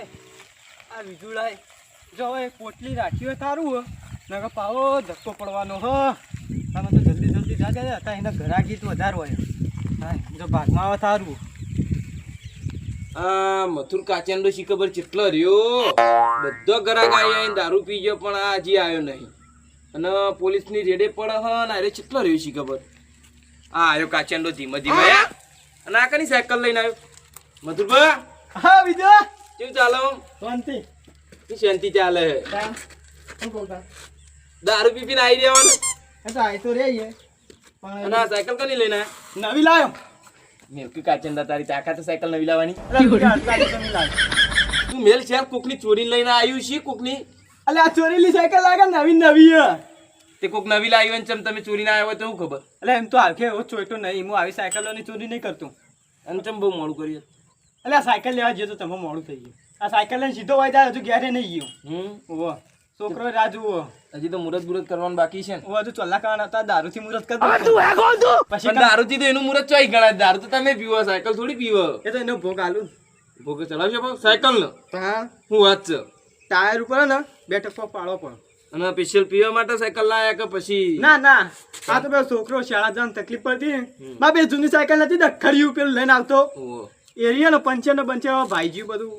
લાય આ બીજું લાય જો હવે પોટલી રાખી હોય તારું હો નકર પાવો ધક્કો પડવાનો હ તમે તો જલ્દી જલ્દી જાજા હતા એના ઘરા ગીત વધારે હોય હા જો ભાગમાં આવે તારું આ મથુર કાચેન્ડો શી ખબર કેટલો રહ્યો બધો ગરાક આયા દારૂ પી ગયો પણ આ હજી આવ્યો નહીં અને પોલીસની રેડે પડે હ ને અરે કેટલો રહ્યો શી ખબર આ આવ્યો કાચેન્ડો ધીમે ધીમે અને આ કની સાયકલ લઈને આવ્યો મથુરભા હા બીજો કેવું ચાલે શાંતિ શું શાંતિ ચાલે હે શું કહું દારૂ પી પીને આવી રહેવાનું એ તો આય તો રે અને આ સાયકલ કની લઈને આવ્યો નવી લાયો મેલકી કાચેન્ડા તારી તાકાત સાયકલ નવી લાવવાની નવી લાયો તું મેલ છે કોકની ચોરી લઈને આવ્યું છે કોકની અલે આ ચોરીલી સાયકલ લાગે નવી નવી હે તે કોક નવી લાવી હોય ચમ તમે ચોરી ના આવ્યો તો શું ખબર એટલે એમ તો આખે એવો ચોઈટો નહીં હું આવી સાયકલોની ચોરી નહીં કરતો અને ચમ બહુ મોડું કર્યું એટલે આ સાયકલ લેવા જઈએ તો તમે મોડું થઈ ગયું આ સાયકલ લઈને સીધો હોય જાય હજુ ઘેરે નહીં ગયો ઓહો છોકરો રાજુ હજી તો મુરત મુરત કરવાનું બાકી છે ને ઓ હજુ ચોલ્લા કાન હતા દારૂથી મુરત કરી પછી દારૂથી તો એનું મુરત ચોઈ ગણાય દારૂ તો તમે પીવો સાયકલ થોડી પીવો એ તો એનો ભોગ આલું ભોગે ચલાવશો પણ સાયકલ નો હા હું વાત છે ટાયર ઉપર ને બેઠક પર પાડો પણ અને સ્પેશિયલ પીવા માટે સાયકલ લાયા કે પછી ના ના આ તો પેલો છોકરો શાળા જવાનું તકલીફ પડતી માં બે જૂની સાયકલ નથી દખડ્યું પેલું લઈને આવતો ઓહો એરિયા ને પંચે ભાઈજી બધું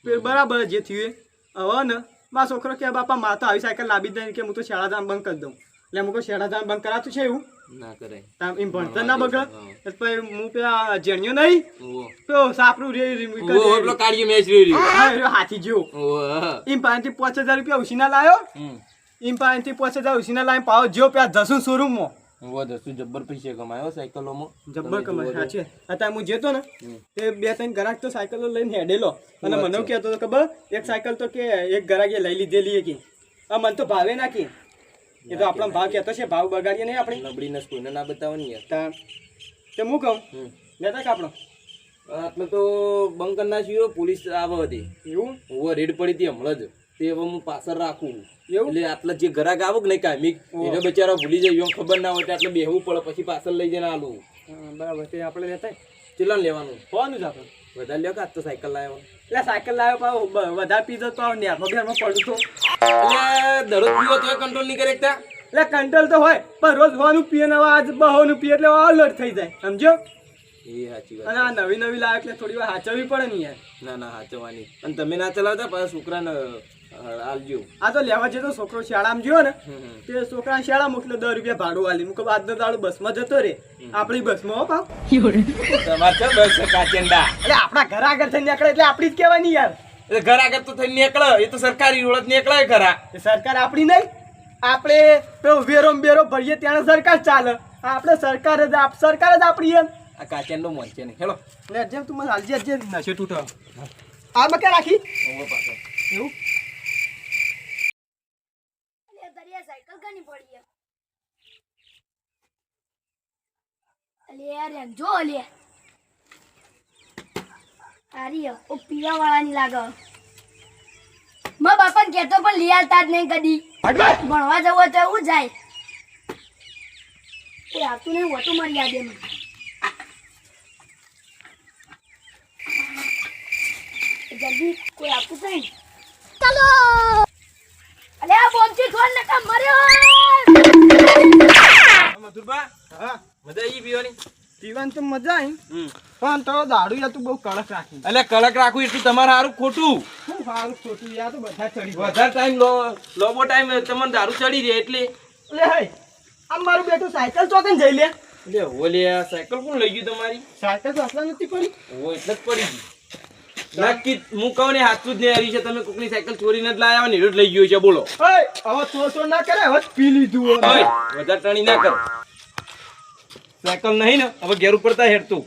પેલું બરાબર જે થયું હવે ને મા છોકરો કે બાપા મા તો આવી સાયકલ લાવી દે કે હું તો શાળા જામ બંધ કરી દઉં એટલે હું શાળા જામ બંધ કરાતું છે એવું ના કરાય એમ ભણતર ના બગડ પછી હું પેલા જેણ્યો નહીં ઓહો તો સાપરું રે ઓહો પેલો કાઢ્યો મેચ રહ્યો હાથી જેવો ઓહો એમ પાસેથી 5000 રૂપિયા ઉછીના લાયો એમ પાસેથી 5000 ઉછીના લાવીને પાવો જેવો પેલા જસું શોરૂમમાં ઓહો દસું જબ્બર પૈસા કમાયો સાયકલોમાં જબ્બર કમાય સાચે અત્યારે હું જેતો ને તે બે ત્રણ ગરાક તો સાયકલો લઈને હેડેલો અને મને કહેતો હતો ખબર એક સાયકલ તો કે એક ગરાકે લઈ લીધેલી કે આ મને તો ભાવે ના કે એ તો આપણો ભાવ કહેતો છે ભાવ બગાડીએ નહીં આપણે નબળીને કોઈને ના બતાવવાની યાર તે હું કહું લેતા કે આપણો આટલે તો બંધ કરી નાખ્યો પોલીસ આવે હતી એવું ઓવર રેડ પડી હતી હમણાં જ તે હવે હું પાછળ રાખું એવું એટલે આટલા જે ગ્રાહક આવો કે નહીં કાયમિક એને બચારો ભૂલી જાય એમ ખબર ના હોય તો એટલે બેહવું પડે પછી પાછળ લઈ જઈને આલું બરાબર તે આપણે લેતા કેટલા લેવાનું હોવાનું જ આપણે વધારે લ્યો કે આજ તો સાયકલ લાવ્યો એટલે સાયકલ લાવ્યો પાછો વધારે પીધો તો નેરમાં બેરમાં પડું તો એટલે દરરોજ પીવો તો કંટ્રોલ નહીં કરે એકતા એટલે કંટ્રોલ તો હોય પણ રોજ હોવાનું પીએ ને આજ બહોનું પીએ એટલે અલર્ટ થઈ જાય સમજો એ સાચી વાત અને આ નવી નવી લાવે એટલે થોડી વાર સાચવવી પડે ને યાર ના ના સાચવવાની અને તમે ના ચલાવતા પાછા છોકરાને આલજો આ તો લેવા જતો છોકરો શાળામાં ગયો ને તે છોકરા શાળા મોકલો 10 રૂપિયા ભાડું આલી મૂકો આજનો દાડો બસમાં જતો રે આપણી બસમાં હો પાવ તમારે છે બસ કાચેન્ડા એટલે આપણા ઘર આગળ થઈને નીકળે એટલે આપણી જ કહેવાની યાર એટલે ઘર આગળ તો થઈને નીકળે એ તો સરકારી રોડ જ નીકળે ખરા એ સરકાર આપણી નહીં આપણે પેલો વેરો બેરો ભરીએ ત્યાં સરકાર ચાલે આપણે સરકાર જ આપણી એમ આ કાચેન્ડો મોન છે ને હેલો લે જેમ તું મને હાલજે જે નશે તૂટો આ મકે રાખી ઓવો પાછો એવું દરિયા સાયકલ કની પડી અલે યાર એમ જો લે આરી ઓ પીવા વાળાની લાગે મા બાપા કહેતો પણ લઈ આવતા જ નહીં કદી ભણવા જવું તો એવું જાય કોઈ આવતું નહીં હોતું મારી યાદેમાં જલ્દી કોઈ આવતું નહીં ચાલો અલે આ બોમથી છોડ નકા મર્યો મધુરબા હા મજા આવી પીવાની પીવાની તો મજા આવી પણ તો દાડુ યા તું બહુ કડક રાખી એટલે કડક રાખવું એટલું તમારે સારું ખોટું શું સારું ખોટું યા તો બધા ચડી ગયા. વધારે ટાઈમ લોબો ટાઈમ તમને દારૂ ચડી રહે એટલે લે હે આમ મારું બેટું સાયકલ ચોકન જઈ લે એટલે ઓલે આ સાયકલ કોણ લઈ ગયું તમારી સાયકલ તો અસલા નથી પડી ઓ એટલે જ પડી ગઈ નક્કી હું કહું ને હાથું જ નહીં હારી છે તમે કોકની સાયકલ ચોરીને જ લાયા ને હીરો જ લઈ ગયો છે બોલો ઓય હવે તો ના કરે હવે પી લીધું ઓય વધારે ટણી ના કરો સાયકલ નહીં ને હવે ઘેર ઉપર તા હેડતું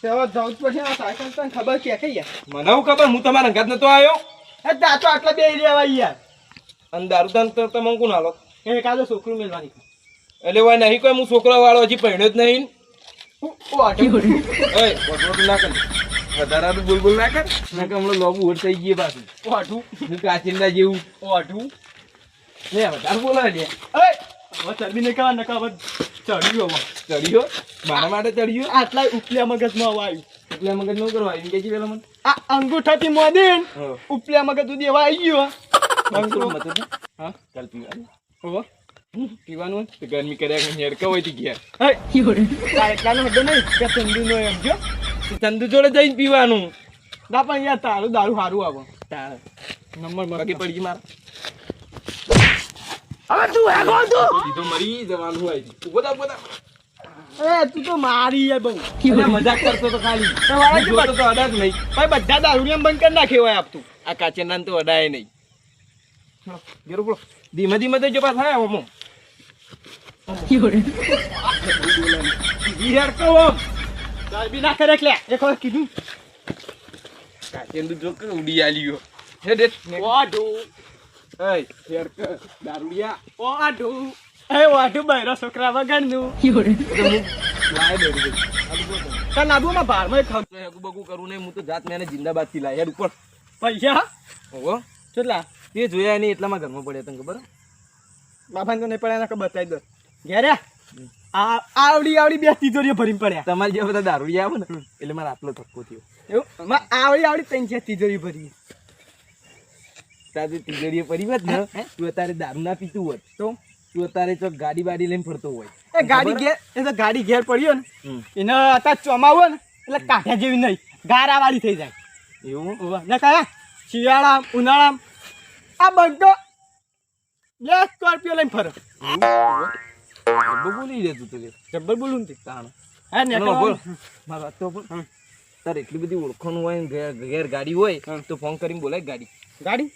તે હવે જવું જ પડશે આ સાયકલ તને ખબર કે કઈ યાર મને હું ખબર હું તમારા અંગાત નતો આવ્યો એ દાતો આટલા બે લેવા યાર અને દારૂ દાન તો તમે કોણ હાલો એકાદો છોકરું મેળવાની એટલે હોય નહીં કોઈ હું છોકરા વાળો હજી પહેણ્યો જ નહીં ઓય વટવટ ના કર વધારાનું બોલ ના કર ના કે હમણાં લોબુ ઓટ થઈ ગઈ પાછું ઓઢું હું કાચિંડા જેવું ઓઢું લે વધારે બોલાવે લે હવે ચરબી ને કહેવા નકા હવે ચડ્યું હવે ચડ્યો મારા માટે ચડ્યો આટલા ઉપલ્યા મગજમાં આવ્યું એટલે મગજ ન કરવા આવી કે પેલા મને આ અંગૂઠાથી મોદીન હા. ઉપલ્યા મગજ સુધી એવા આવી ગયો બંકો બંકો. મત હા ચાલ પીવાનું ઓહો પીવાનું તો ગરમી કર્યા હેડકા હોય થી ગયા હે એટલાનો હડો નહીં કે ઠંડીનો એમ જો ચંદુ જોડે જઈને પીવાનું ના પણ યાર તારું દારૂ સારું આવો તાણ નંબર બાકી પડી ગઈ મારે હવે તું હે કોણ તું દીધો મરી જવાનું હોય ઉભો થા એ તું તો મારી યાર બહુ અલ્યા મજાક કરતો તો ખાલી તમારા તું જોતો તો અડાજ નહીં ભાઈ બધા દારૂ બંધ કરી નાખે હોય આપતું આ કાચેના તો અડાય નહીં ગેરો બોલો ધીમે ધીમે તો જો પાસ થાય ઓમો યાર કહો દારૂ ના કરે એટલે એક વાર કીધું કાચેન જો કે ઉડી આલ્યો હે ડેટ વાઢું એય હેર કે દારૂડિયા વાઢું એ વાઢું બૈરા છોકરા વગરનું લાય દે કાલ લાબુમાં બારમાં ખાવ હગુ બગુ કરું ને હું તો જાત મેને જિંદાબાદ થી લાય હેડ ઉપર પૈસા ઓહો કેટલા તે જોયા નહીં એટલામાં ઘરમાં પડ્યા તને ખબર બાપાને તો નહીં પડ્યા એના બતાવી દો ઘેરે આવડી બે તિજોરીઓ ભરીને પડ્યા તમારી જે બધા દારૂડિયા આવે ને એટલે મારે આટલો ધક્કો થયો એવું આવડી ત્રણ ચાર તિજોરી ભરી તારી તિજોરીએ પડી હોત ને તું અત્યારે દારૂ ના પીતું હોત તો તું અત્યારે ચોક ગાડી બાડી લઈને ફરતો હોય એ ગાડી ઘેર એ તો ગાડી ઘેર પડ્યો ને હમ. એને અત્યારે ચોમાવું ને એટલે કાંઠા જેવી નહીં ગારાવાળી થઈ જાય એવું ને કયા શિયાળા ઉનાળા આ બધો બે સ્કોર્પિયો લઈને ફરે બોલી દેતું તું જબ્બર બોલું ને તાણ હા ને બોલ મારી વાત તો બોલ તારે એટલી બધી ઓળખાણ હોય ને ઘેર ગાડી હોય તો ફોન કરીને બોલાય ગાડી ગાડી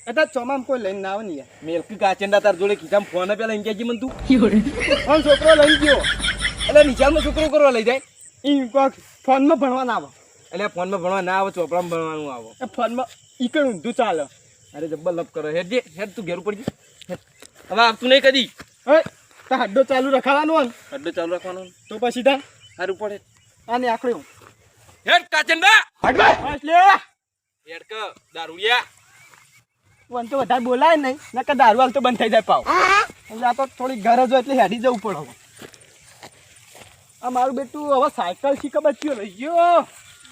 અત્યારે ચોમામાં કોઈ લઈને ના આવે ને યાર મેલકી કાચેંડા તાર જોડે કીધા ફોન પેલા એમ કે મન તું પણ છોકરો લઈ ગયો એટલે નિશાળમાં છોકરો કરવા લઈ જાય એ કોઈક ફોનમાં ભણવા ના આવે એટલે ફોનમાં ભણવા ના આવે ચોપડામાં ભણવાનું આવો એ ફોનમાં ઈકણ ઊંધું ચાલે અરે જબ્બર લપ કરો હેડ જે હેડ તું ઘેર પડી જા હવે આવતું નહીં કદી હે તો હડ્ડો ચાલુ રખાવાનું હોય ને અડ્ડો ચાલુ રાખવાનો તો પછી તા સારું પડે આને આકડ્યું હેડ કાચેંડા બસ લે હેડ કે દારૂડિયા વન તો વધારે બોલાય નહીં નકર દારૂ હાલ તો બંધ થઈ જાય પાવ એટલે આ તો થોડી ગરજ હોય એટલે હેડી જવું પડે હવે આ મારું બેટું હવે સાયકલ શીખે બચ્યો લઈ ગયો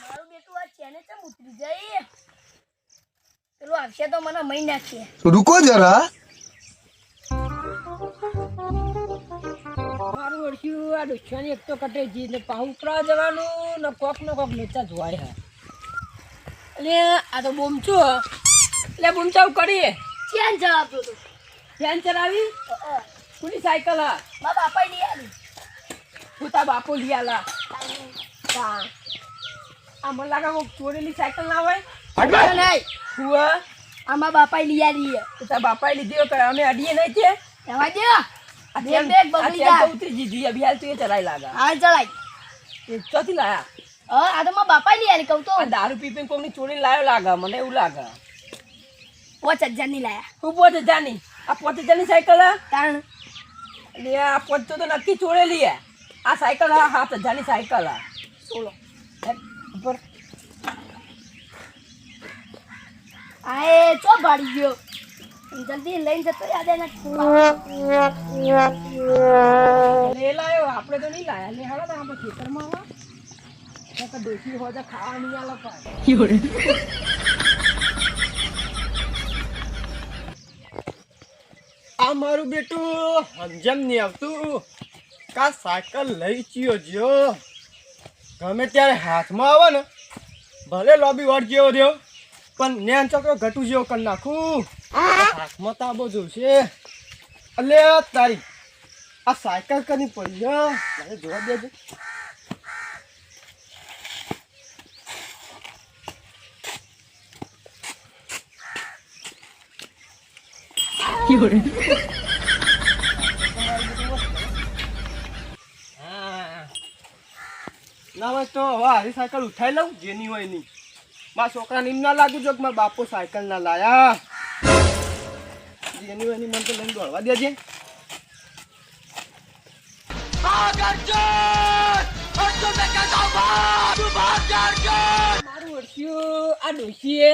મારું બેટું આ ચેને ચમ ઉતરી જાય પેલું આવશે તો મને મહી નાખશે रुको जरा મારું ઓળખ્યું આ ડોસિયાની એક તો કટે જી ને પાઉપરા જવાનું ને કોક લોચા જોવાય હા એટલે આ તો બોમચો એટલે બોમચાવ કરીએ ચેન જવાબ દો ફેન ચલાવી કોની સાયકલ હા મા બાપા લઈ આવી હું તાર બાપો લઈ આલા તા આ મને લાગે કોક ચોરેલી સાયકલ ના હોય નહીં હું આમાં બાપા લઈ આવી તાર બાપાએ લીધી હોય કે અમે અડીએ નહીં તે એવા દે આ બે ચેન બેગ બગડી આ ચેન તો જાય ઉતરી જીધી અભિયાલ તું એ ચલાવી લાગે હાલ ચલાય એ ચોથી લાયા આ તો મારા બાપા લઈ આવી કહું તો આ દારૂ પીપીને કોકની ચોરી લાયો લાગે મને એવું લાગે 5000 ની લાયા હું 5000 આ 5000 ની સાયકલ હા કારણ એટલે આ પોચો તો નક્કી ચોરેલી હે આ સાયકલ હા 7000 ની સાયકલ હા સોલો ઉપર આએ ચો ભાડી ગયો જલ્દી લઈને જતો યાદ એને લે લાયો આપણે તો નહીં લાયા લે હાલો તો આપણે ખેતરમાં આવા તો ડોસી હોય તો ખાવા નહીં આલો પાય આ મારું બેટું સમજમ નહીં આવતું કા સાયકલ લઈ ચિયો જો ગમે ત્યારે હાથમાં આવે ને ભલે લોબી વાળ જેવો રહ્યો પણ નેન ચોકરો ઘટું જેવો કરી નાખું હાથમાં તાબો જોશે અલે તારી આ સાયકલ કની પડી મને જોવા દેજો ના હોય તો હવે હારી સાયકલ ઉઠાઈ લઉં જેની હોય નહીં મારા છોકરાને એમ ના લાગુ જો કે મારા બાપો સાયકલ ના લાયા જેની હોય નહીં મને તો લઈને દોડવા દેજે મારું ઓળખ્યું આ ડોસીએ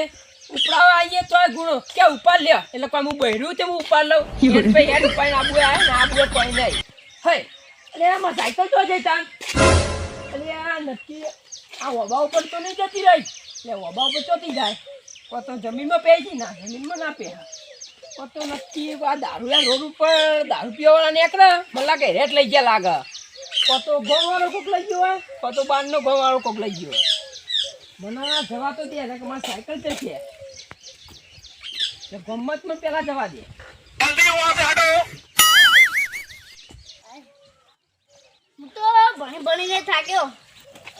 ઉપડાવા આવીએ તોય ગુણો કે ઉપાડ લ્યો એટલે કોઈ હું બહેરું તે હું ઉપાડ લઉં હેડ ભાઈ હેડ ઉપાડીને આબુ આવે ને આબુ કોઈ નહીં હે એટલે આમાં સાયકલ તો જઈ તાન એટલે આ નક્કી આ વબા ઉપર તો નહીં જતી રહી એટલે ઓબા ઉપર ચોટી જાય કોઈ તો જમીનમાં પે છે ના જમીનમાં ના પે કોઈ તો નક્કી આ દારૂ રોડ ઉપર દારૂ પીવાવાળા નીકળે મને લાગે રેટ લઈ ગયા લાગે કોઈ તો ગોવાળો કોક લઈ ગયો હોય કોઈ તો બારનો ગોવાળો કોક લઈ ગયો હોય મને જવા તો દે કે મારી સાયકલ તો છે ગમતમાં પેલા જવા દે હું તો ભણી ભણીને થાક્યો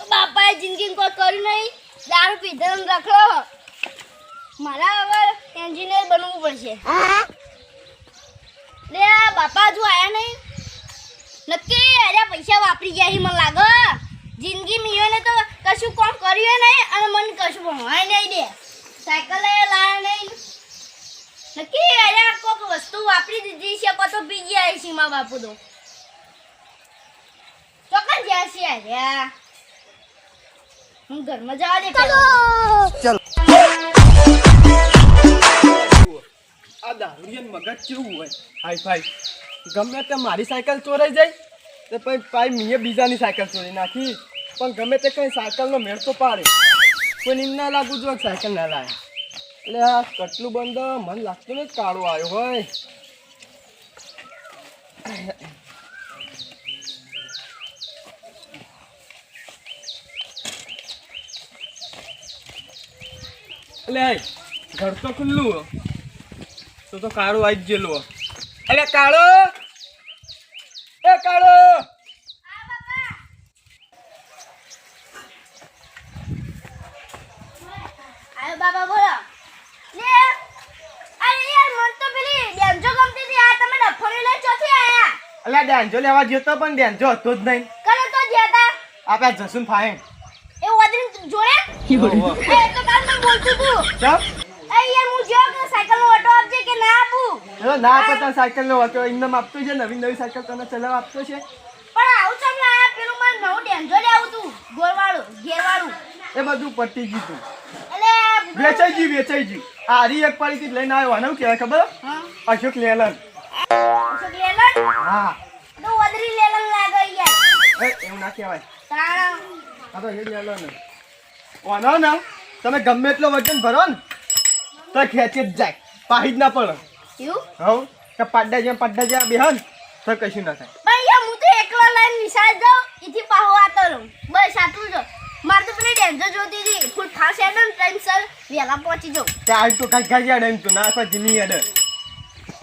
બાપાએ જિંદગી કોઈ કર્યું નહીં દારૂ પીધો ને રખડો મારા હવે એન્જિનિયર બનવું પડશે લે આ બાપા હજુ આયા નહીં નક્કી અરે પૈસા વાપરી ગયા છે મને લાગે જિંદગી મીઓને તો કશું કોમ કર્યું નહીં અને મને કશું ભણવાય નહીં દે સાયકલ લાયા નહીં નક્કી અરે કોઈક વસ્તુ વાપરી દીધી છે તો પી ગયા છે મા બાપુ તો ચોક્કસ જ્યાં છે અરે હું ઘરમાં જવા દે આ દારૂડિયાનું મગજ કેવું હોય હાઈ ફાઈ ગમે તે મારી સાયકલ ચોરાઈ જાય તો પછી પાઈ મીએ બીજાની સાયકલ ચોરી નાખી પણ ગમે તે કંઈ સાયકલનો મેળ તો પાડે કોઈ એમ ના લાગવું જોઈએ સાયકલ ના લાવે એટલે આ કટલું બંધ મને લાગતું નહીં કાળો આવ્યો હોય એટલે ઘર તો ખુલ્લું તો કાળો આવી જ ગયેલો એટલે કાળો એ કાળો આયો બાબા બોલો લે અરે યાર મન તો પેલી ડેન્જો ગમતી હતી આ તમે ડફોડી લઈ ચોથી આયા એટલે ડેન્જો લેવા ગયો તો પણ ડેન્જો હતો જ નહીં કલે તો ગયા તા આપણે જસુન ફાઈન એ વાદળી જોડે એ તો કાલ મને બોલતું તું ચપ એ યાર હું જો કે સાયકલ નો ઓટો આપજે કે ના આપું એનો ના પતા સાયકલ નો હતો ઇન્દમ આપતો છે નવી સાયકલ તને ચલાવવા આપતો છે પણ આવું ચમ લાયા પેલું મને નવું ડેન્જો લેવું તું ગોળવાળું ઘેરવાળું એ બધું પટી ગયું તું એટલે વેચાઈ ગયું આ હરી એક પાડીથી લઈને આવ્યો આનું કહેવાય ખબર હા અશોક લેલન અશોક લેલન હા તો વાદળી લેલન લાગે યાર એવું ના કહેવાય તાણા હા તો એ લેલન ઓનો ને તમે ગમે એટલો વજન ભરો ને તો ખેંચી જ જાય પાહી જ ના પડે એવું હવ કે પાડા જ્યાં બેહન તો કશું ના થાય પણ યાર હું તો એકલા લઈને નિશાળ જાઉં એથી પાહો આતો રહું બસ આટલું જ મારે તો પેલી ડેન્જો જોતી હતી ફૂલ ખાસ હેડે ને ટાઈમસર વહેલા પહોંચી જાઉં ત્યાં તો ખાઈ યાદ એમ તું ના કોઈ જીમી યાદ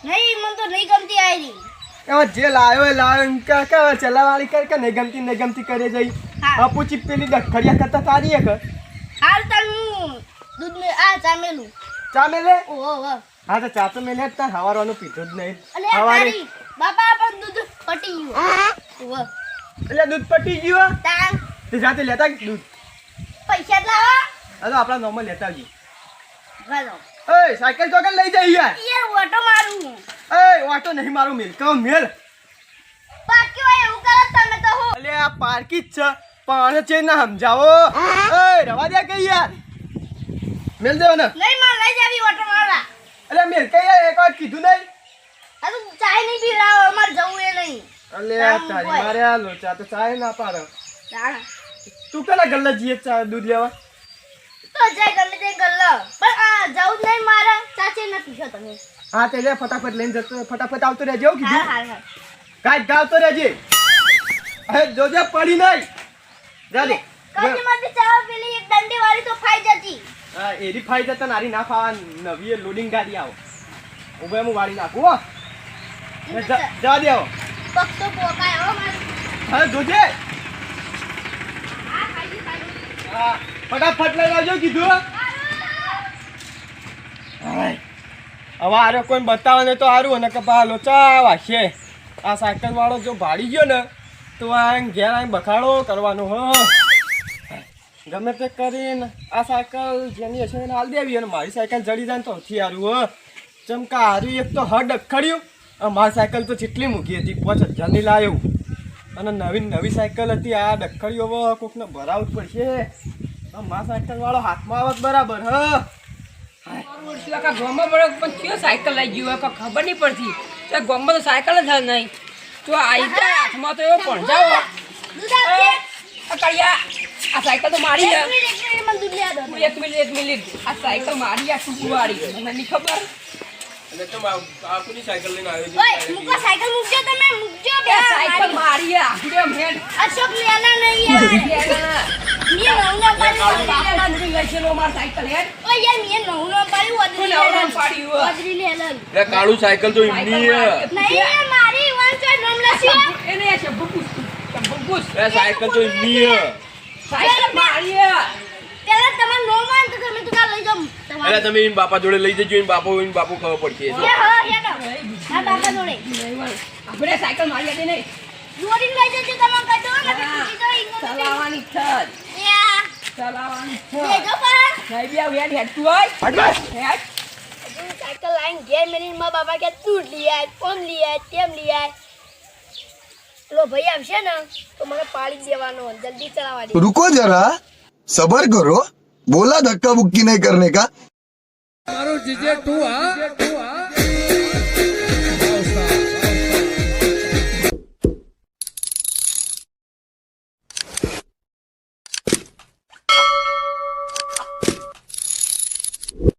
નહીં મને તો નહીં ગમતી આવી એમાં જે લાવ્યો એ લાવ્યો એમ કે ચલાવાળી કર કે નહીં ગમતી કરે જઈ હા. અપુચી પેલી દખડિયા કરતા તારી એક હાલ તન હું દૂધ મે આ ચા મેલું ચા મેલે ઓહો હા તો ચા તો મેલે જ તાર હવારવાનું પીધું જ નહીં અલે તારી બાપા પણ દૂધ પટી ગયું ઓહો એટલે દૂધ પટી ગયું તાન તે જાતે લેતા ગઈ દૂધ પૈસા લાવો હાલો આપણા નોર્મલ લેતા આવજી ગાલો ઓય સાયકલ ચોકન લઈ જાય યાર યાર ઓટો મારું ઓય વાટો નહીં મારું મેલ કહો મેલ બાકી હોય એવું કરો તમે તો હું અલે આ પાર્કી જ છે પણ છે ના સમજાવો ઓય રવા દે કઈ યાર મેલ દેવો ને નહીં માં લઈ જાવી ઓટો મારવા અલે મેલ કઈ યાર એક વાર કીધું નહીં આ તો ચાય નહીં પીરાવ અમાર જવું એ નહીં અલે તારી મારે આ લોચા તો ચાય ના પાડો તાણ તું પેલા ગલ્લા જીએ ચા દૂધ લેવા તો જય ગમે તે ગલ્લો પણ આ જવું જ નહીં મારે ચાચે ન પીશો તમે હા તે લે ફટાફટ લઈને જતો ફટાફટ આવતો રહેજે એવું હા કીધું હા હા કાઈ ગાવતો રહેજે અરે જોજે પડી નહીં જાલે કઈ માંથી ચાવ પેલી એક દંડી વાળી તો ફાઈ જતી હા એરી ફાઈ જતા નારી ના ફાવા નવી એ લોડિંગ ગાડી આવો ઉભે હું વાળી નાખું હો જા દે આવો પગ તો પોકાય હો મારું હા જોજે હા ખાઈ હા ફટાફટ લઈ આવજો કીધું હાય હવે આરે કોઈ બતાવે ને તો સારું અને કે પા લોચા વાશે આ સાયકલ વાળો જો ભાડી ગયો ને તો આ ઘેર આવીને બખાડો કરવાનો હો ગમે તે કરીને આ સાયકલ જેની હશે એને હાલ દેવી અને મારી સાયકલ જડી જાય ને તો સૌથી સારું હો ચમકા હારું એક તો હડ અખડ્યું મારી સાયકલ તો જેટલી મૂકી હતી 5000ની લાવ્યું અને નવી સાયકલ હતી આ ડખડીઓ હવે કોકને ભરાવવું જ પડશે મારા સાયકલ વાળો હાથમાં આવત બરાબર હ ગામમાં મળે પણ કયો સાયકલ લઈ ગયું હોય કોઈ ખબર નહીં પડતી તો ગામમાં તો સાયકલ જ નહીં તો આવી જાય હાથમાં તો એવો પણ જાઓ દૂધ આપજે કડિયા આ સાયકલ તો મારી એક છે. મિનિટ મને દૂધ લેવા દો. એક મિનિટ આ સાયકલ મારી આ ટૂંકવાળી મને નહીં ખબર. એટલે તો બાપુની સાયકલ લઈને આવ્યો છે. ઓય મૂકો સાયકલ મૂકજો તમે મૂકજો બે આ સાયકલ મારી આ કેમ હેડ અશોક લેના નહીં યાર મીએ નવના પાડી બાપડા નથી લઈ ચલો માર સાયકલ હેડ ઓય યાર મીએ નવના પાડી કોને આવડે પાડી હોય? ઓદરી લેલન એટલે કાળું સાયકલ તો એમની છે. નહીં મારી વન સાઈડ નામ લસ્યો એને છે બબુસ એ સાયકલ તો એમની છે. સાયકલ મારી પેલા તમાર નો માન તો તમે તું લઈ જાવ એટલે તમાર તમે એન બાપા જોડે લઈ જજો એન બાપુ ખબર પડશે. એ હા હેડો આ બાપા જોડે આપણે સાયકલ મારી હતી નહીં જોડી લઈ જજો તમાર કાઢો ને પૂછી તો ઇંગો ચલાવવાની થજ યા ચલાવવાની લેજો પર નહીં બી આવ હેડ તું હોય હેડ સાયકલ લાઈન ઘેર મેરીને મારા બાપા કે દૂધ લઈ આય કોમ લઈ આય તેમ લઈ આય લો ભાઈ આવશે ને તો મને પાડી દેવાનો જલ્દી ચલાવવા દે रुको जरा सबर करो बोला धक्का बुक्की नहीं करने का મારો જીજે તું હા